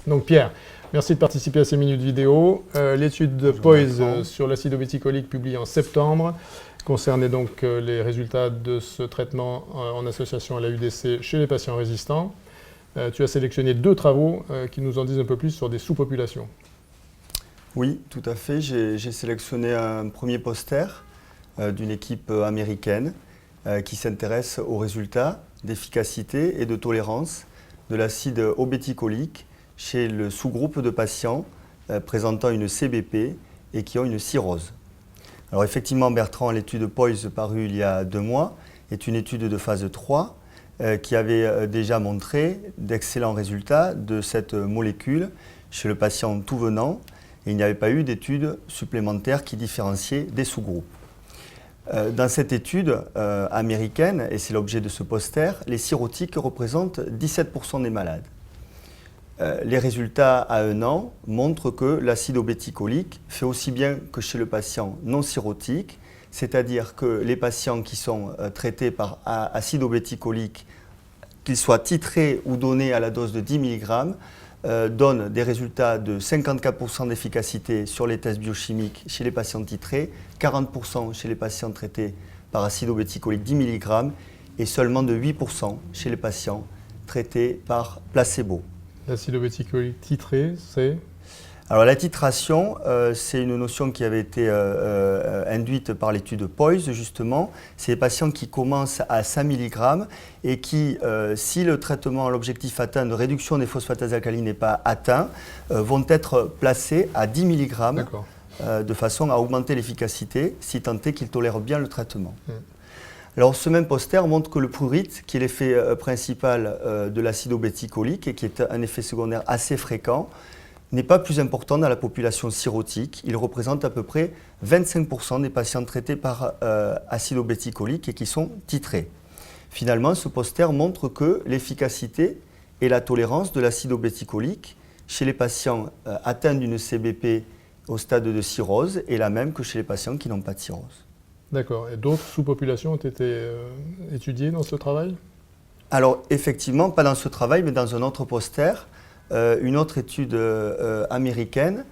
Donc Pierre, merci de participer à ces minutes vidéo. L'étude de Poise sur l'acide obéticolique publiée en septembre concernait donc les résultats de ce traitement en association à la UDC chez les patients résistants. Tu as sélectionné 2 travaux qui nous en disent un peu plus sur des sous-populations. Oui, tout à fait. J'ai sélectionné un premier poster d'une équipe américaine qui s'intéresse aux résultats d'efficacité et de tolérance de l'acide obéticolique chez le sous-groupe de patients présentant une CBP et qui ont une cirrhose. Alors effectivement, Bertrand, l'étude Poise parue il y a 2 mois est une étude de phase 3 qui avait déjà montré d'excellents résultats de cette molécule chez le patient tout venant, et il n'y avait pas eu d'études supplémentaires qui différenciaient des sous-groupes. Dans cette étude américaine, et c'est l'objet de ce poster, les cirrhotiques représentent 17% des malades. Les résultats à 1 an montrent que l'acide obéticolique fait aussi bien que chez le patient non cirrhotique, c'est-à-dire que les patients qui sont traités par acide obéticolique, qu'ils soient titrés ou donnés à la dose de 10 mg, donnent des résultats de 54% d'efficacité sur les tests biochimiques chez les patients titrés, 40% chez les patients traités par acide obéticolique 10 mg et seulement de 8% chez les patients traités par placebo. L'acide obéticolique titré, c'est? Alors la titration, c'est une notion qui avait été induite par l'étude Poise justement. C'est les patients qui commencent à 5 mg et qui, si le traitement, l'objectif atteint de réduction des phosphatases alcalines n'est pas atteint, vont être placés à 10 mg de façon à augmenter l'efficacité, si tant est qu'ils tolèrent bien le traitement. Alors ce même poster montre que le prurite, qui est l'effet principal de l'acide obéticolique et qui est un effet secondaire assez fréquent, n'est pas plus important dans la population cirrhotique. Il représente à peu près 25% des patients traités par acide obéticolique et qui sont titrés. Finalement, ce poster montre que l'efficacité et la tolérance de l'acide obéticolique chez les patients atteints d'une CBP au stade de cirrhose est la même que chez les patients qui n'ont pas de cirrhose. D'accord. Et d'autres sous-populations ont été étudiées dans ce travail? Alors effectivement, pas dans ce travail, mais dans un autre poster. Une autre étude américaine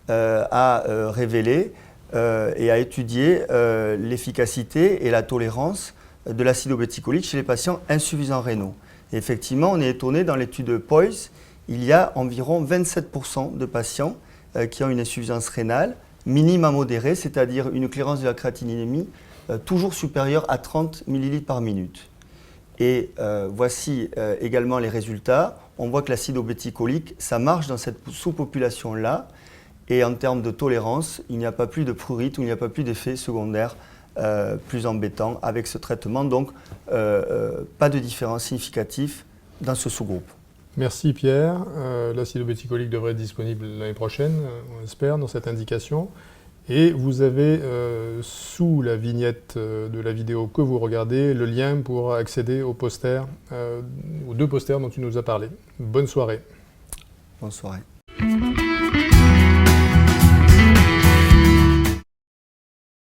a révélé et a étudié l'efficacité et la tolérance de l'acide obéticolique chez les patients insuffisants rénaux. Et effectivement, on est étonné, dans l'étude Poise, il y a environ 27% de patients qui ont une insuffisance rénale minime à modérée, c'est-à-dire une clairance de la créatininémie toujours supérieure à 30 ml par minute. Et voici également les résultats. On voit que l'acide obéticolique, ça marche dans cette sous-population-là. Et en termes de tolérance, il n'y a pas plus de prurite ou il n'y a pas plus d'effets secondaires plus embêtants avec ce traitement. Donc, pas de différence significative dans ce sous-groupe. Merci Pierre. L'acide obéticolique devrait être disponible l'année prochaine, on espère, dans cette indication. Et vous avez sous la vignette de la vidéo que vous regardez le lien pour accéder aux posters, aux 2 posters dont tu nous as parlé. Bonne soirée. Bonne soirée.